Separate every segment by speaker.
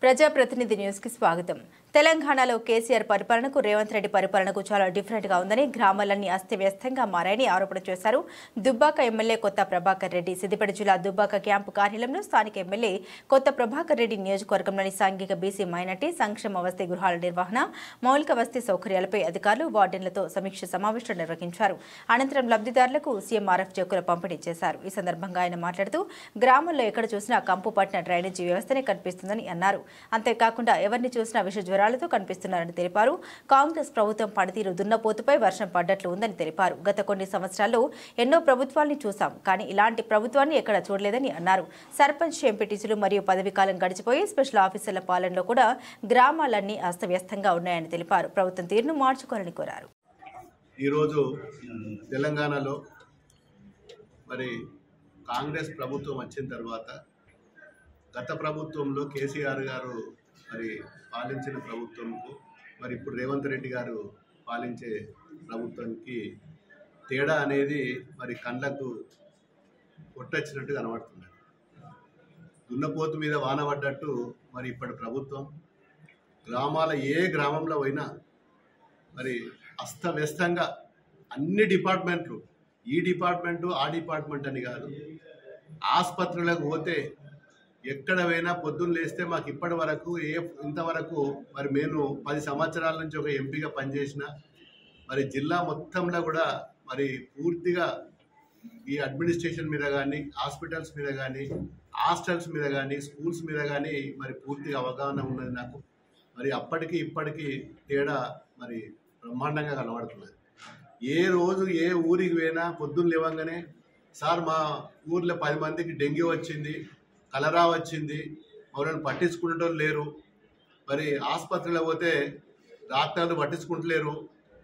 Speaker 1: ప్రజాప్రతినిధి న్యూస్ కి స్వాగతం. తెలంగాణలో కేసీఆర్ పరిపాలనకు రేవంత్ రెడ్డి పరిపాలనకు చాలా డిఫరెంట్ గా ఉందని, గ్రామాలన్నీ అస్తవ్యస్తంగా మారాయని ఆరోపణ చేశారు. దుబ్బాక ఎమ్మెల్యే కొత్త ప్రభాకర్ రెడ్డి సిద్దిపేట జిల్లా దుబ్బాక క్యాంపు కార్యాలయంలో స్థానిక ఎమ్మెల్యే కొత్త ప్రభాకర్ రెడ్డి నియోజకవర్గంలోని సాంఘిక బీసీ మైనార్టీ సంక్షేమ వసతి గృహాల నిర్వహణ, మౌలిక వసతి సౌకర్యాలపై అధికారులు వార్డెన్లతో సమీక్ష సమావేశం నిర్వహించారు. అనంతరం లబ్ధిదారులకు సీఎంఆర్ఎఫ్ చెక్కుల పంపిణీ చేశారు. ఈ సందర్భంగా ఆయన మాట్లాడుతూ గ్రామంలో ఎక్కడ చూసినా కంపు పట్టిన డ్రైనేజీ వ్యవస్థనే కనిపిస్తుందని అన్నారు. అంతేకాకుండా ఎవరిని చూసినా విష జ్వరాలతో కనిపిస్తున్నారని తెలిపారు. కాంగ్రెస్ ప్రభుత్వం పనితీరు దున్నపోతుపై వర్షం పడ్డట్లు ఉందని తెలిపారు. గత కొన్ని సంవత్సరాల్లో ఎన్నో ప్రభుత్వాల్ని చూశాం, కానీ ఇలాంటి ప్రభుత్వాన్ని ఎక్కడ చూడలేదని అన్నారు. సర్పంచ్, ఎంపీటీసీలు మరియు పదవీకాలం గడిచిపోయి స్పెషల్ ఆఫీసర్ల పాలనలో కూడా గ్రామాలన్నీ అస్తవ్యస్తంగా ఉన్నాయని తెలిపారు. ప్రభుత్వం తీరును మార్చుకోవాలని కోరారు.
Speaker 2: ఈరోజు తెలంగాణలో మరి కాంగ్రెస్ ప్రభుత్వం వచ్చిన తర్వాత గత ప్రభుత్వంలో కేసీఆర్ గారు మరి పాలించిన ప్రభుత్వంకు మరి ఇప్పుడు రేవంత్ రెడ్డి గారు పాలించే ప్రభుత్వానికి తేడా అనేది మరి కళ్ళకు కొట్టొచ్చినట్టు కనబడుతుంది. దున్నపోతు మీద వాన పడ్డట్టు మరి ఇప్పటి ప్రభుత్వం గ్రామాల ఏ గ్రామంలో పోయినా మరి అస్తవ్యస్తంగా అన్ని డిపార్ట్మెంట్లు, ఈ డిపార్ట్మెంటు ఆ డిపార్ట్మెంట్ అని కాదు, ఆసుపత్రులకు పోతే ఎక్కడ పోయినా పొద్దున్న లేస్తే మాకు ఇప్పటి వరకు ఇంతవరకు మరి నేను 10 సంవత్సరాల నుంచి ఒక ఎంపీగా పనిచేసిన మరి జిల్లా మొత్తంలో కూడా మరి పూర్తిగా ఈ అడ్మినిస్ట్రేషన్ మీద కానీ, హాస్పిటల్స్ మీద కానీ, హాస్టల్స్ మీద కానీ, స్కూల్స్ మీద కానీ మరి పూర్తిగా అవగాహన ఉన్నది నాకు. మరి అప్పటికి ఇప్పటికీ తేడా మరి బ్రహ్మాండంగా కనబడుతున్నది. ఏ రోజు ఏ ఊరికి పోయినా పొద్దున్న లేవంగానే సార్ మా ఊర్లో 10 మందికి డెంగ్యూ వచ్చింది, కలరా వచ్చింది, ఎవరైనా పట్టించుకునేటోళ్ళు లేరు. మరి ఆసుపత్రిలో పోతే డాక్టర్లు పట్టించుకుంటలేరు,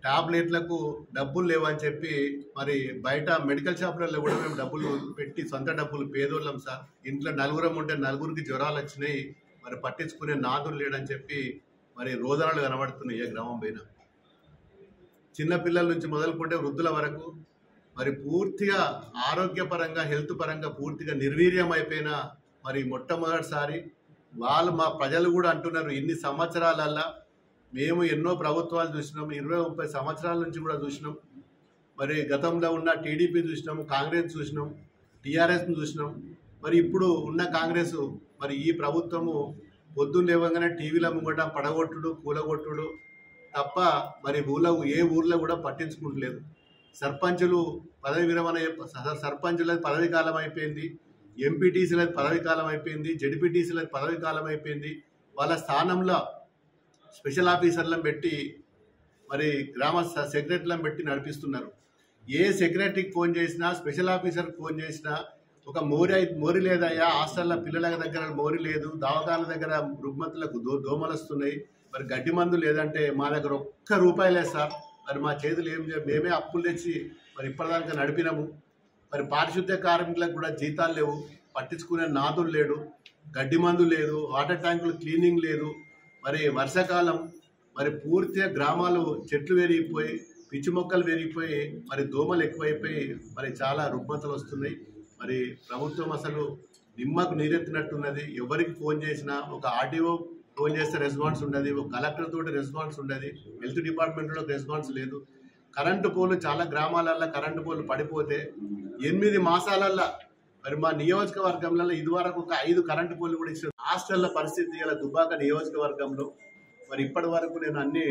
Speaker 2: టాబ్లెట్లకు డబ్బులు లేవని చెప్పి మరి బయట మెడికల్ షాపులలో కూడా మేము డబ్బులు పెట్టి సొంత డబ్బులు పేదోళ్ళం సార్, ఇంట్లో నలుగురం ఉంటే నలుగురికి జ్వరాలు వచ్చినాయి, మరి పట్టించుకునే నాదులు లేడని చెప్పి మరి రోదనలు కనబడుతున్నాయి. ఏ గ్రామం పైన చిన్నపిల్లల నుంచి మొదలుకుంటే వృద్ధుల వరకు మరి పూర్తిగా ఆరోగ్యపరంగా, హెల్త్ పరంగా పూర్తిగా నిర్వీర్యం అయిపోయిన మరి మొట్టమొదటిసారి వాళ్ళు మా ప్రజలు కూడా అంటున్నారు, ఇన్ని సంవత్సరాలల్లా మేము ఎన్నో ప్రభుత్వాలు చూసినాం, 20-30 సంవత్సరాల నుంచి కూడా చూసినాం. మరి గతంలో ఉన్న టీడీపీ చూసినాం, కాంగ్రెస్ చూసినాం, టీఆర్ఎస్ని చూసినాం. మరి ఇప్పుడు ఉన్న కాంగ్రెస్ మరి ఈ ప్రభుత్వము పొద్దున్న లేవగానే టీవీల ముంగట పడగొట్టుడు, కూలగొట్టుడు తప్ప మరి ఏ ఊర్లో కూడా పట్టించుకుంటలేదు. సర్పంచులు పదవి విరమణ, సర్పంచులది పదవి కాలం అయిపోయింది, ఎంపీటీసీలది పదవి కాలం అయిపోయింది, జడ్పీటీసీలది పదవి కాలం అయిపోయింది. వాళ్ళ స్థానంలో స్పెషల్ ఆఫీసర్లను పెట్టి మరి గ్రామ సెక్రటరీలను పెట్టి నడిపిస్తున్నారు. ఏ సెక్రటరీకి ఫోన్ చేసినా, స్పెషల్ ఆఫీసర్కి ఫోన్ చేసినా ఒక మోరి లేదయ్యా, హాస్టల్లో పిల్లల దగ్గర మోరి లేదు, దవాఖాన దగ్గర రుగ్మతులకు దోమలు వస్తున్నాయి, మరి గడ్డి మందు లేదంటే మా దగ్గర ఒక్క రూపాయి లేదు సార్, మరి మా చేతులు ఏం లేదు, మేమే అప్పులు తెచ్చి మరి ఇప్పటిదాకా నడిపినాము. మరి పారిశుద్ధ్య కార్మికులకు కూడా జీతాలు లేవు, పట్టించుకునే నాదులు లేడు, గడ్డి మందు లేదు, వాటర్ ట్యాంకులు క్లీనింగ్ లేదు. మరి వర్షాకాలం మరి పూర్తిగా గ్రామాలు చెట్లు పెరిగిపోయి, పిచ్చి మొక్కలు పెరిగిపోయి, మరి దోమలు ఎక్కువైపోయి మరి చాలా రుగ్మతలు వస్తున్నాయి. మరి ప్రభుత్వం అసలు నిమ్మకు నీరెత్తినట్టున్నది. ఎవరికి ఫోన్ చేసినా ఒక ఆర్టీఓ ఫోన్ చేస్తే రెస్పాన్స్ ఉండదు, ఒక కలెక్టర్ తోటి రెస్పాన్స్ ఉండదు, హెల్త్ డిపార్ట్మెంట్లో రెస్పాన్స్ లేదు. కరెంటు పోలు చాలా గ్రామాలల్లో కరెంటు పోలు పడిపోతే 8 మాసాలల్లో మరి మా నియోజకవర్గంలో ఇదివరకు ఒక 5 కరెంటు పోలు కూడా ఇచ్చిన హాస్టల్ల పరిస్థితి ఇలా దుబ్బాక నియోజకవర్గంలో మరి ఇప్పటి వరకు నేను అన్ని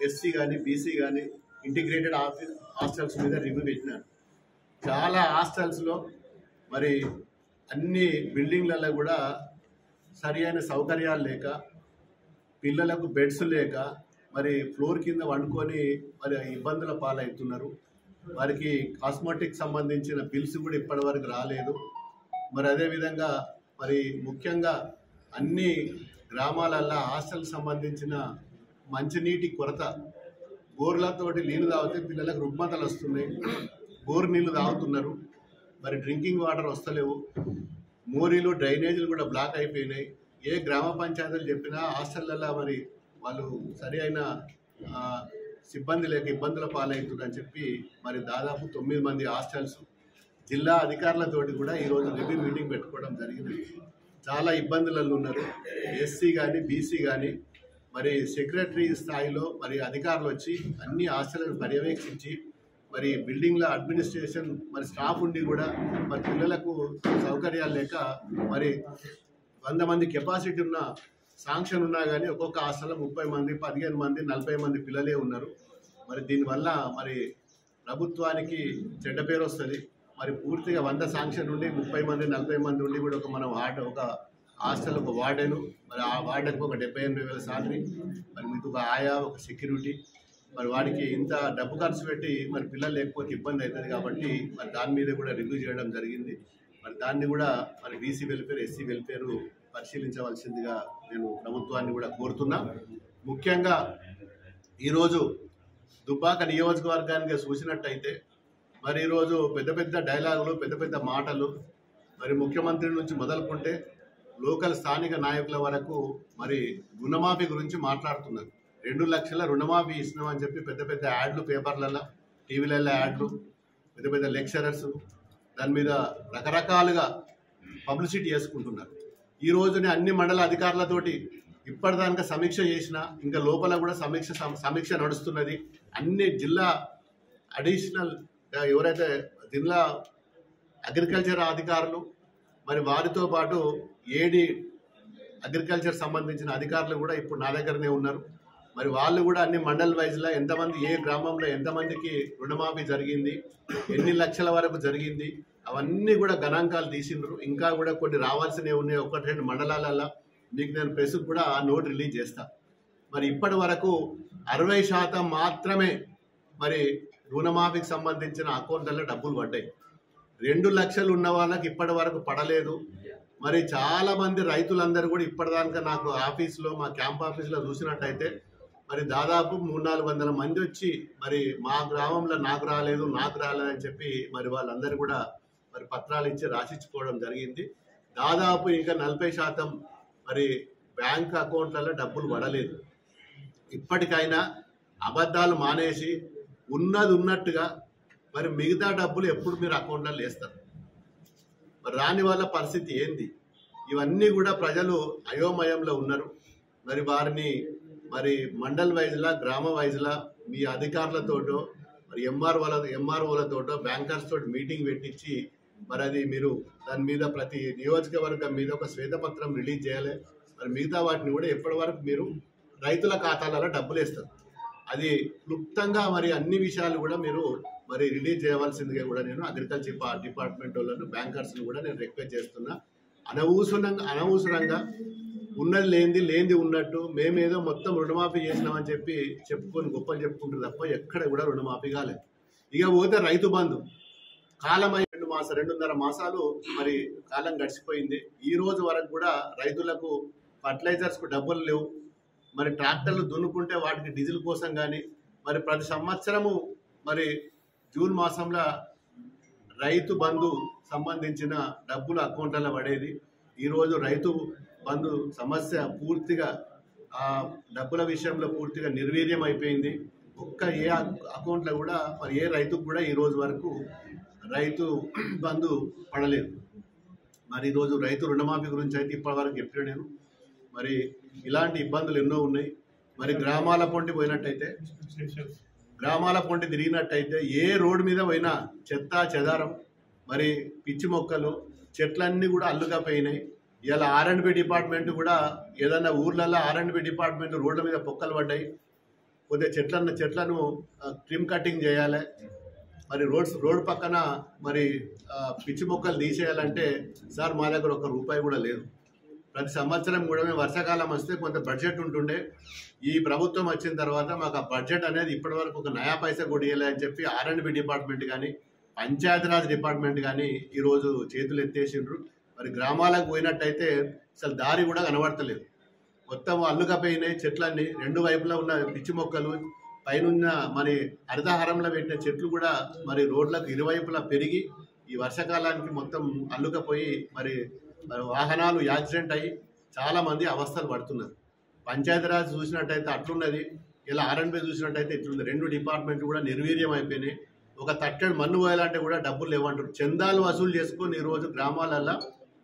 Speaker 2: ఎస్సీ కానీ, బీసీ కానీ ఇంటిగ్రేటెడ్ హాస్టల్స్ మీద రివ్యూ పెట్టినాను. చాలా హాస్టల్స్లో మరి అన్ని బిల్డింగ్లలో కూడా సరి అయిన సౌకర్యాలు లేక, పిల్లలకు బెడ్స్ లేక మరి ఫ్లోర్ కింద వండుకొని మరి ఇబ్బందుల పాలవుతున్నారు. వారికి కాస్మెటిక్ సంబంధించిన బిల్స్ కూడా ఇప్పటి వరకు రాలేదు. మరి అదేవిధంగా మరి ముఖ్యంగా అన్ని గ్రామాలల్లో హాస్టల్కి సంబంధించిన మంచినీటి కొరత, బోర్లతోటి నీళ్లు తాగితే పిల్లలకు రుగ్మతలు వస్తున్నాయి, బోర్ నీళ్లు తాగుతున్నారు, మరి డ్రింకింగ్ వాటర్ వస్తలేవు, మోరీలు డ్రైనేజీలు కూడా బ్లాక్ అయిపోయినాయి. ఏ గ్రామ పంచాయతీలు చెప్పినా హాస్టళ్ళల్లో మరి వాళ్ళు సరి అయిన సిబ్బంది లేక ఇబ్బందుల పాలవుతుందని చెప్పి మరి దాదాపు 9 మంది హాస్టల్స్ జిల్లా అధికారులతోటి కూడా ఈరోజు రివ్యూ మీటింగ్ పెట్టుకోవడం జరిగింది. చాలా ఇబ్బందులలో ఉన్నారు. ఎస్సీ కానీ బీసీ కానీ మరి సెక్రటరీ స్థాయిలో మరి అధికారులు వచ్చి అన్ని ఆస్తులను పర్యవేక్షించి మరి బిల్డింగ్ల అడ్మినిస్ట్రేషన్ మరి స్టాఫ్ ఉండి కూడా మరి పిల్లలకు సౌకర్యాలు లేక మరి 100 మంది కెపాసిటీ ఉన్న శాంక్షన్ ఉన్నా కానీ ఒక్కొక్క హాస్టల్లో 30 మంది 15 మంది 40 మంది పిల్లలే ఉన్నారు. మరి దీనివల్ల మరి ప్రభుత్వానికి చెడ్డ పేరు వస్తుంది. మరి పూర్తిగా 100 శాంక్షన్ ఉండి 30 మంది 40 మంది ఉండి కూడా ఒక హాస్టల్ ఒక వార్డెను, మరి ఆ వార్డెన్కి ఒక 78,000 శాలరీ, మరి మీకు ఒక ఆయా ఒక సెక్యూరిటీ, మరి వాడికి ఇంత డబ్బు ఖర్చు పెట్టి మరి పిల్లలు లేకపోతే ఇబ్బంది అవుతుంది. కాబట్టి మరి దాని మీద కూడా రివ్యూ చేయడం జరిగింది. మరి దాన్ని కూడా మరి బీసీ వెల్ఫేర్ ఎస్సీ వెల్ఫేర్ పరిశీలించవలసిందిగా నేను ప్రభుత్వాన్ని కూడా కోరుతున్నా. ముఖ్యంగా ఈరోజు దుబ్బాక నియోజకవర్గానికి చూసినట్టయితే మరి ఈరోజు పెద్ద పెద్ద డైలాగులు పెద్ద పెద్ద మాటలు మరి ముఖ్యమంత్రి నుంచి మొదలుకుంటే లోకల్ స్థానిక నాయకుల వరకు మరి రుణమాఫీ గురించి మాట్లాడుతున్నారు. 2 లక్షల రుణమాఫీ ఇస్తున్నామని చెప్పి పెద్ద పెద్ద యాడ్లు పేపర్లలో టీవీలలో యాడ్లు, పెద్ద పెద్ద లెక్చరర్స్ దాని మీద రకరకాలుగా పబ్లిసిటీ చేసుకుంటున్నారు. ఈ రోజునే అన్ని మండల అధికారులతోటి ఇప్పటిదాకా సమీక్ష చేసిన, ఇంకా లోపల కూడా సమీక్ష నడుస్తున్నది. అన్ని జిల్లా అడిషనల్ ఎవరైతే జిల్లా అగ్రికల్చర్ అధికారులు మరి వారితో పాటు ఏడి అగ్రికల్చర్ సంబంధించిన అధికారులు కూడా ఇప్పుడు నా దగ్గరనే ఉన్నారు. మరి వాళ్ళు కూడా అన్ని మండల్ వైజ్లో ఎంతమంది ఏ గ్రామంలో ఎంతమందికి రుణమాఫీ జరిగింది, ఎన్ని లక్షల వరకు జరిగింది, అవన్నీ కూడా గణాంకాలు తీసిండ్రు. ఇంకా కూడా కొన్ని రావాల్సినవి ఉన్నాయి. 1-2 మండలాలలో మీకు నేను ప్రెస్ కూడా ఆ నోట్ రిలీజ్ చేస్తా. మరి ఇప్పటి వరకు 60% మాత్రమే మరి రుణమాఫీకి సంబంధించిన అకౌంట్లలో డబ్బులు పడ్డాయి. 2 లక్షలు ఉన్న వాళ్ళకి ఇప్పటి వరకు పడలేదు. మరి చాలా మంది రైతులందరూ కూడా ఇప్పటిదాకా నాకు ఆఫీసులో మా క్యాంప్ ఆఫీసులో చూసినట్టయితే మరి దాదాపు 300-400 మంది వచ్చి మరి మా గ్రామంలో నాకు రాలేదని చెప్పి మరి వాళ్ళందరూ కూడా మరి పత్రాలు ఇచ్చి రాసిచ్చుకోవడం జరిగింది. దాదాపు ఇంకా 40% మరి బ్యాంక్ అకౌంట్లలో డబ్బులు పడలేదు. ఇప్పటికైనా అబద్ధాలు మానేసి ఉన్నది ఉన్నట్టుగా మరి మిగతా డబ్బులు ఎప్పుడు మీరు అకౌంట్లో వేస్తారు? మరి రాని వాళ్ళ పరిస్థితి ఏంది? ఇవన్నీ కూడా ప్రజలు అయోమయంలో ఉన్నారు. మరి వారిని మరి మండల్ వైజ్లా గ్రామ వైజ్లా మీ అధికారులతోటో మరి ఎంఆర్ఓలతోటో బ్యాంకర్స్ తోటి మీటింగ్ పెట్టించి మరి అది మీరు దాని మీద ప్రతి నియోజకవర్గం మీద ఒక శ్వేతపత్రం రిలీజ్ చేయాలి. మరి మిగతా వాటిని కూడా ఎప్పటి వరకు మీరు రైతుల ఖాతాలలో డబ్బులు వేస్తారు. అది క్లుప్తంగా మరి అన్ని విషయాలు కూడా మీరు మరి రిలీజ్ చేయవలసిందిగా కూడా నేను అగ్రికల్చర్ డిపార్ట్మెంట్ వాళ్ళను బ్యాంకర్స్ను కూడా నేను రిక్వెస్ట్ చేస్తున్నా. అనవసరంగా ఉన్నది లేనిది ఉన్నట్టు మేమేదో మొత్తం రుణమాఫీ చేసినామని చెప్పి గొప్పలు చెప్పుకుంటారు తప్ప ఎక్కడ కూడా రుణమాఫీ కాలేదు. ఇక పోతే రైతు బంధు కాలం 2.5 మాసాలు మరి కాలం గడిచిపోయింది. ఈ రోజు వరకు కూడా రైతులకు ఫర్టిలైజర్స్కు డబ్బులు లేవు. మరి ట్రాక్టర్లు దున్నుకుంటే వాటికి డీజిల్ కోసం కానీ మరి ప్రతి సంవత్సరము మరి జూన్ మాసంలో రైతు బంధు సంబంధించిన డబ్బులు అకౌంట్లలో పడేది. ఈరోజు రైతు బంధు సమస్య పూర్తిగా ఆ డబ్బుల విషయంలో పూర్తిగా నిర్వీర్యం అయిపోయింది. ఏ అకౌంట్లో కూడా మరి ఏ రైతుకు కూడా ఈ రోజు వరకు రైతు బంధు పడలేదు. మరి ఈరోజు రైతు రుణమాఫీ గురించి అయితే ఇప్పటి వరకు చెప్పాను నేను. మరి ఇలాంటి ఇబ్బందులు ఎన్నో ఉన్నాయి. మరి గ్రామాల పొంటి తిరిగినట్టయితే ఏ రోడ్డు మీద పోయినా చెత్త చెదారం మరి పిచ్చి మొక్కలు చెట్లన్నీ కూడా అల్లుగా పోయినాయి. ఇలా R&B డిపార్ట్మెంట్ కూడా ఏదన్నా ఊర్లలో R&B డిపార్ట్మెంట్ రోడ్ల మీద పొక్కలు పడ్డాయి. కొద్దిగా చెట్లను ట్రిమ్ కటింగ్ చేయాలి. మరి రోడ్ పక్కన మరి పిచ్చి మొక్కలు తీసేయాలంటే సార్ మా దగ్గర ₹1 కూడా లేదు. ప్రతి సంవత్సరం కూడా మేము వర్షాకాలం వస్తే కొంత బడ్జెట్ ఉంటుండే. ఈ ప్రభుత్వం వచ్చిన తర్వాత మాకు ఆ బడ్జెట్ అనేది ఇప్పటివరకు ఒక నయా పైసా కూడా ఇవ్వలే అని చెప్పి R&B డిపార్ట్మెంట్ కానీ పంచాయతీరాజ్ డిపార్ట్మెంట్ కానీ ఈరోజు చేతులు ఎత్తేసిండ్రు. మరి గ్రామాలకు పోయినట్టయితే అసలు దారి కూడా కనబడతలేదు. మొత్తం అల్లుకపోయినాయి చెట్లన్నీ. 2 వైపులా ఉన్న పిచ్చి మొక్కలు పైనున్న మరి హరితహారంలో పెట్టిన చెట్లు కూడా మరి రోడ్లకు ఇరువైపులా పెరిగి ఈ వర్షాకాలానికి మొత్తం అల్లుకపోయి మరి వాహనాలు యాక్సిడెంట్ అయ్యి చాలామంది అవస్థలు పడుతున్నారు. పంచాయతీరాజ్ చూసినట్టయితే అట్లున్నది, ఇలా R&B చూసినట్టయితే ఇట్లుంది. 2 డిపార్ట్మెంట్లు కూడా నిర్వీర్యం అయిపోయినాయి. ఒక తట్టెడు మన్ను పోయాలంటే కూడా డబ్బులు లేవంటారు. చందాలు వసూలు చేసుకొని ఈరోజు గ్రామాలల్లో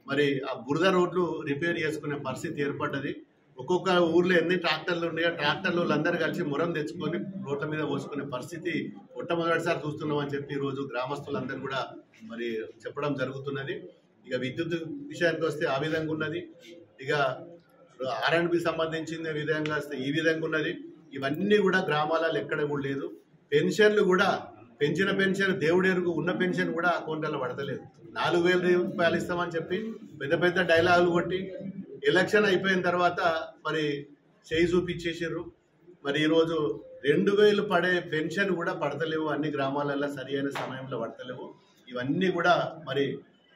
Speaker 2: మరి ఆ బురద రోడ్లు రిపేర్ చేసుకునే పరిస్థితి ఏర్పడ్డది. ఒక్కొక్క ఊర్లో ఎన్ని ట్రాక్టర్లు ఉన్నాయో ట్రాక్టర్లు అందరూ కలిసి మురం తెచ్చుకొని రోడ్ల మీద పోసుకునే పరిస్థితి మొట్టమొదటిసారి చూస్తున్నామని చెప్పి ఈరోజు గ్రామస్తులందరూ కూడా మరి చెప్పడం జరుగుతున్నది. ఇక విద్యుత్ విషయానికి వస్తే ఆ విధంగా ఉన్నది. ఇక R&B సంబంధించిన విధంగా వస్తే ఈ విధంగా ఉన్నది. ఇవన్నీ కూడా గ్రామాలలో ఎక్కడ కూడా లేదు. పెన్షన్లు కూడా పెంచిన పెన్షన్ దేవుడు ఎరుగు ఉన్న పెన్షన్ కూడా అకౌంట్లలో పడతలేదు. 4,000 రూపాయలు ఇస్తామని చెప్పి పెద్ద పెద్ద డైలాగులు కొట్టి ఎలక్షన్ అయిపోయిన తర్వాత మరి చేయి చూపించేసారు. మరి ఈరోజు 2,000 పడే పెన్షన్ కూడా పడతలేవు. అన్ని గ్రామాలలో సరి అయిన సమయంలో పడతలేవు. ఇవన్నీ కూడా మరి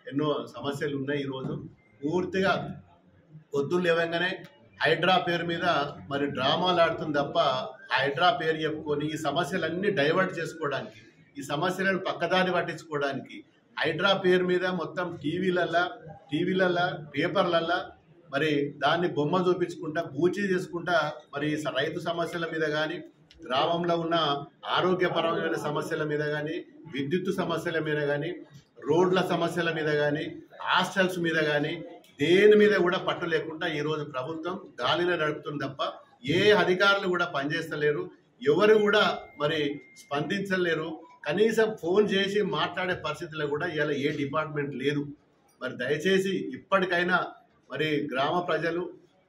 Speaker 2: ఎన్నో సమస్యలు ఉన్నాయి. ఈరోజు పూర్తిగా పొద్దున్న లేవగానే హైడ్రా పేరు మీద మరి డ్రామాలు ఆడుతుంది తప్ప హైడ్రా పేరు చెప్పుకొని ఈ సమస్యలన్నీ డైవర్ట్ చేసుకోవడానికి, ఈ సమస్యలను పక్కదారి పట్టించుకోవడానికి హైడ్రా పేరు మీద మొత్తం టీవీలల్లా పేపర్లల్లా మరి దాన్ని బొమ్మ చూపించుకుంటా బూచీ చేసుకుంటా మరి రైతు సమస్యల మీద కానీ, గ్రామంలో ఉన్న ఆరోగ్యపరమైన సమస్యల మీద కానీ, విద్యుత్ సమస్యల మీద కానీ, రోడ్ల సమస్యల మీద కానీ, హాస్టల్స్ మీద కానీ దేని మీద కూడా పట్టు లేకుండా ఈరోజు ప్రభుత్వం గాలిలో నడుపుతుంది తప్ప ఏ అధికారులు కూడా పనిచేస్తలేరు. ఎవరు కూడా మరి స్పందించలేరు. కనీసం ఫోన్ చేసి మాట్లాడే పరిస్థితిలో కూడా ఇలా ఏ డిపార్ట్మెంట్ లేదు. మరి దయచేసి ఇప్పటికైనా మరి గ్రామ ప్రజలు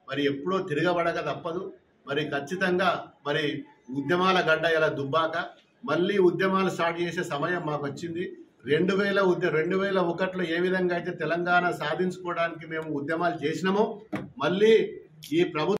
Speaker 2: మరి ఎప్పుడో తిరగబడక తప్పదు. మరి ఖచ్చితంగా మరి ఉద్యమాల గడ్డ ఇలా దుబ్బాక మళ్ళీ ఉద్యమాలు స్టార్ట్ చేసే సమయం మాకు వచ్చింది. 2001లో ఏ విధంగా అయితే తెలంగాణ సాధించుకోవడానికి మేము ఉద్యమాలు చేసినామో మళ్ళీ ఈ ప్రభుత్వం